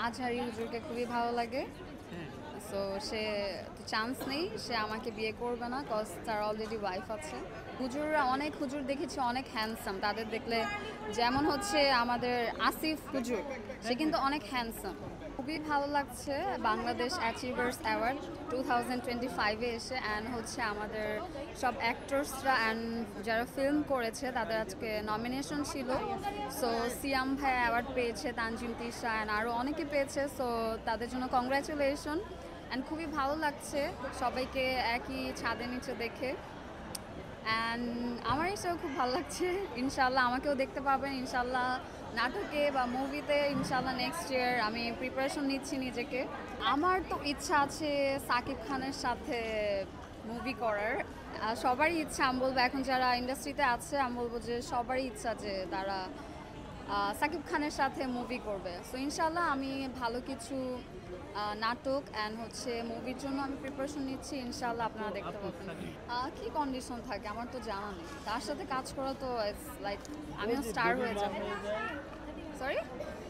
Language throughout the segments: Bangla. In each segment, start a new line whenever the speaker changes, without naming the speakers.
আজহারি হুজুরকে খুবই ভালো লাগে।
হ্যাঁ।
সো সে চান্স নেই, সে আমাকে বিয়ে করবে না, কজ তার অলরেডি ওয়াইফ আছে। হুজুররা অনেক হুজুর দেখেছি অনেক হ্যান্ডসাম, তাদের দেখলে যেমন হচ্ছে আমাদের আসিফ হুজুর, সে কিন্তু অনেক হ্যান্ডসাম। খুবই ভালো লাগছে বাংলাদেশ অ্যাচিভার্স অ্যাওয়ার্ড 2025-এ এসে, অ্যান্ড হচ্ছে আমাদের সব অ্যাক্টরসরা অ্যান্ড যারা ফিল্ম করেছে তাদের আজকে নমিনেশন ছিল। সো সিয়াম ভাই অ্যাওয়ার্ড পেয়েছে, তানজিম তিশা অ্যান্ড আরও অনেকে পেয়েছে। সো তাদের জন্য কংগ্রাচুলেশন, অ্যান্ড খুবই ভালো লাগছে সবাইকে একই ছাদের নিচে দেখে। অ্যান্ড আমার এসেও খুব ভালো লাগছে। ইনশাল্লাহ আমাকেও দেখতে পাবেন ইনশাল্লাহ নাটকে বা মুভিতে ইনশাল্লাহ নেক্সট ইয়ার। আমি প্রিপারেশন নিচ্ছি নিজেকে। আমার তো ইচ্ছা আছে সাকিব খানের সাথে মুভি করার। সবারই ইচ্ছা, আমি বলবো এখন যারা ইন্ডাস্ট্রিতে আছে আমি বলবো যে সবারই ইচ্ছা যে তারা সাকিব খানের সাথে মুভি করবে। সো ইনশাল্লাহ আমি ভালো কিছু নাটক অ্যান্ড হচ্ছে মুভির জন্য আমি প্রিপারেশন নিচ্ছি, ইনশাল্লাহ আপনারা দেখতে পাবেন। কি কন্ডিশন থাকে আমার তো জানা নেই, তার সাথে কাজ করা তো লাইক আমিও স্টার হয়ে যাব। সরি,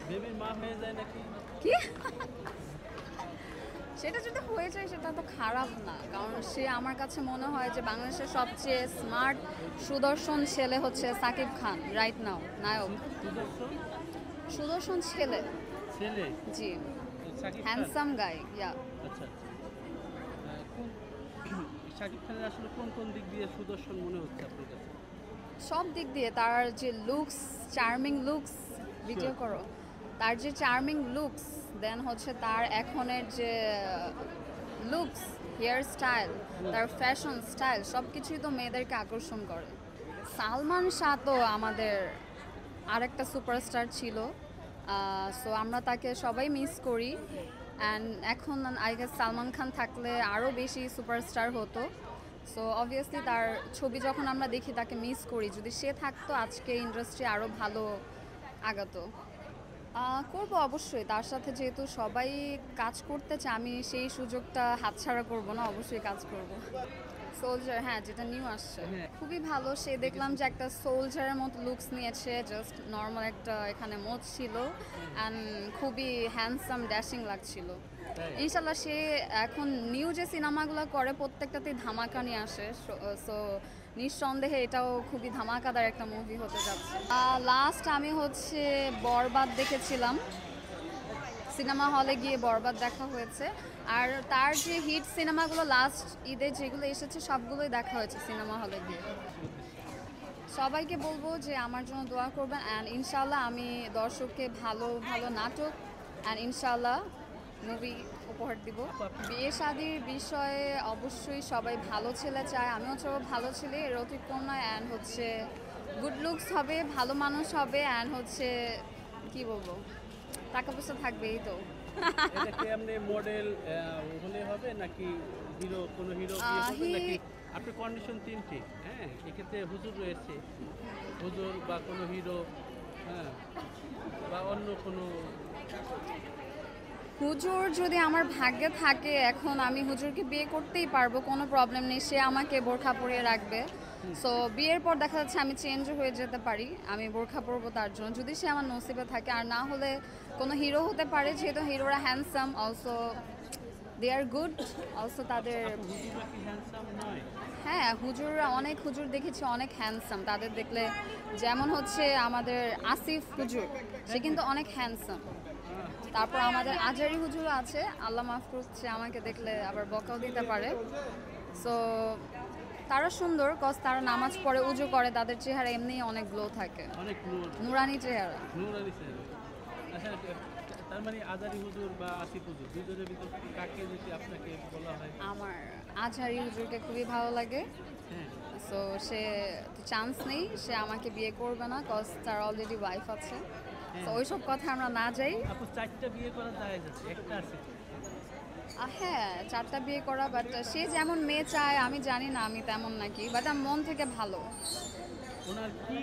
বেবির মা হয়ে যায় নাকি?
কি? সেটা যদি হয়ে যায় সেটা তো খারাপ না, কারণ সে আমার কাছে মনে হয় যে বাংলাদেশের সবচেয়ে স্মার্ট সুদর্শন ছেলে হচ্ছে সাকিব খান রাইট নাও, নায়ক।
সুদর্শন
সুদর্শন ছেলে,
ছেলে?
জি,
সাকিব খান?
হ্যান্ডসাম গাই, ইয়া।
আচ্ছা আচ্ছা। কোন শাকিব খানের আসলে কোন কোন দিক দিয়ে সুদর্শন মনে হচ্ছে আপনার কাছে?
সব দিক দিয়ে তার যে লুকস, চার্মিং লুকস, ভিডিও করো, তার যে চার্মিং লুকস, দেন হচ্ছে তার এখনের যে লুকস, হেয়ার স্টাইল, তার ফ্যাশন স্টাইল, সব কিছুই তো মেয়েদেরকে আকর্ষণ করে। সালমান শাহ তো আমাদের আরেকটা সুপারস্টার ছিল। সো আমরা তাকে সবাই মিস করি, অ্যান্ড এখন আই গেস সালমান খান থাকলে আরও বেশি সুপারস্টার হতো। সো অবভিয়াসলি তার ছবি যখন আমরা দেখি তাকে মিস করি, যদি সে থাকতো আজকে ইন্ডাস্ট্রি আরও ভালো আগাতো। করবো অবশ্যই, তার সাথে যেহেতু সবাই কাজ করতে চায় আমি সেই সুযোগটা হাতছাড়া করবো না, অবশ্যই কাজ করব। সোলজার, হ্যাঁ, যেটা নিউ আসছে,
হ্যাঁ।
খুবই ভালো। সে দেখলাম যে একটা সোলজারের মতো লুকস নিয়েছে, জাস্ট নর্মাল একটা এখানে মোচ ছিল, অ্যান্ড খুবই হ্যান্ডসাম ড্যাশিং লাগছিল।
তাই?
ইনশাল্লাহ সে এখন নিউ যে সিনেমাগুলো করে প্রত্যেকটাতেই ধামাকা নিয়ে আসে। সো নিঃসন্দেহে এটাও খুবই ধামাকাদার একটা মুভি হতে যাচ্ছে। লাস্ট আমি হচ্ছে বরবাদ দেখেছিলাম, সিনেমা হলে গিয়ে বরবাদ দেখা হয়েছে। আর তার যে হিট সিনেমাগুলো লাস্ট ঈদে যেগুলো এসেছে সবগুলোই দেখা হয়েছে সিনেমা হলে গিয়ে। সবাইকে বলবো যে আমার জন্য দোয়া করবেন, অ্যান্ড ইনশাল্লাহ আমি দর্শককে ভালো ভালো নাটক অ্যান্ড ইনশাল্লাহ মুভি উপহার দিব। বিয়ে শাদির বিষয়ে অবশ্যই সবাই ভালো ছেলে চায়, আমিও চাই ভালো ছেলে, এর অতিক্রম নয়। অ্যান্ড হচ্ছে গুড লুকস হবে, ভালো মানুষ হবে, অ্যান্ড হচ্ছে কি বলবো, টাকা পয়সা থাকবেই তো।
এটা কি আপনি মডেল হলে হবে নাকি হিরো, কোনো হিরো বিয়ে করবেন নাকি? আপনার কন্ডিশন তিনটি, হ্যাঁ, এক্ষেত্রে হুজুর রয়েছে, হুজুর বা কোনো হিরো, হ্যাঁ, বা অন্য কোনো।
হুজুর যদি আমার ভাগ্যে থাকে, এখন আমি হুজুরকে বিয়ে করতেই পারবো, কোনো প্রবলেম নেই, সে আমাকে বোরখা পরিয়ে রাখবে। সো বিয়ের পর দেখা যাচ্ছে আমি চেঞ্জ হয়ে যেতে পারি, আমি বোরখা পরবো তার জন্য, যদি সে আমার নসিবে থাকে। আর না হলে কোনো হিরো হতে পারে, যেহেতু হিরোরা handsome, also they are good, also তাদের।
হুজুররা কি হ্যান্ডসাম নয়?
হ্যাঁ, হুজুররা অনেক হুজুর দেখেছি অনেক হ্যান্ডসাম, তাদের দেখলে যেমন হচ্ছে আমাদের আসিফ হুজুর, সে কিন্তু অনেক হ্যান্ডসাম। তারপর আমাদের আজারি হুজুরও আছে, আল্লাহ মাফ করুক, সে আমাকে দেখলে আবার বকাও দিতে পারে। সো তারা সুন্দর, কজ তারা নামাজ পড়ে, উজু করে, তাদের চেহারা এমনিই অনেক গ্লো থাকে,
অনেক নূর,
নুরানি চেহারা।
নূরানি ছেলে। আচ্ছা, তার মানে আজারি হুজুর বা আসিফ হুজুর দুজনের ভিতর কাকে যদি আপনাকে বলা হয়?
আমার আজহারি হুজুরকে খুবই ভালো লাগে।
হ্যাঁ।
সো সে চান্স নেই, সে আমাকে বিয়ে করবে না, কজ তার অলরেডি ওয়াইফ আছে। তো ওইসব কথা আমরা না যাই।
আপু, 4টা বিয়ে করা যায় যাচ্ছে, একটা আছে।
হ্যাঁ, 4টা বিয়ে করা, বাট সে যেমন মেয়ে চায় আমি জানি না আমি তেমন নাকি, বাট আমার মন থেকে ভালো।
ওনার কি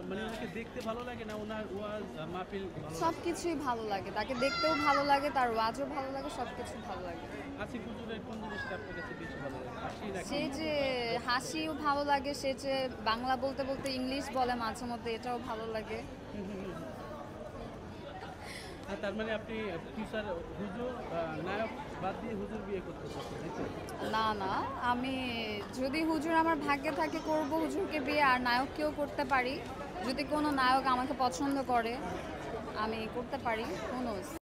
মানে ওনাকে দেখতে ভালো লাগে না ওনার ওয়াজ মাহফিল ভালো
সব
লাগে?
কিছুই ভালো লাগে, তাকে দেখতেও ভালো লাগে, তার ওয়াজও ভালো লাগে, সব কিছু ভালো লাগে।
আসিফ হুজুরের কোন জিনিসটা আপনার কাছে বেশি ভালো লাগে? হাসি নাকি?
সে যে হাসিও ভালো লাগে, সে যে বাংলা বলতে বলতে ইংলিশ বলে মাঝে মধ্যে, এটাও ভালো লাগে।
তার মানে আপনি ফিউচার হুজুর নায়ক বাদ দিয়ে হুজুর বিয়ে করতে চাচ্ছেন, তাই তো?
না না, আমি যদি হুজুর আমার ভাগ্যে থাকে করব হুজুরকে বিয়ে, আর নায়ককেও করতে পারি। যদি কোনো নায়ক আমাকে পছন্দ করে আমি করতে পারি, who knows?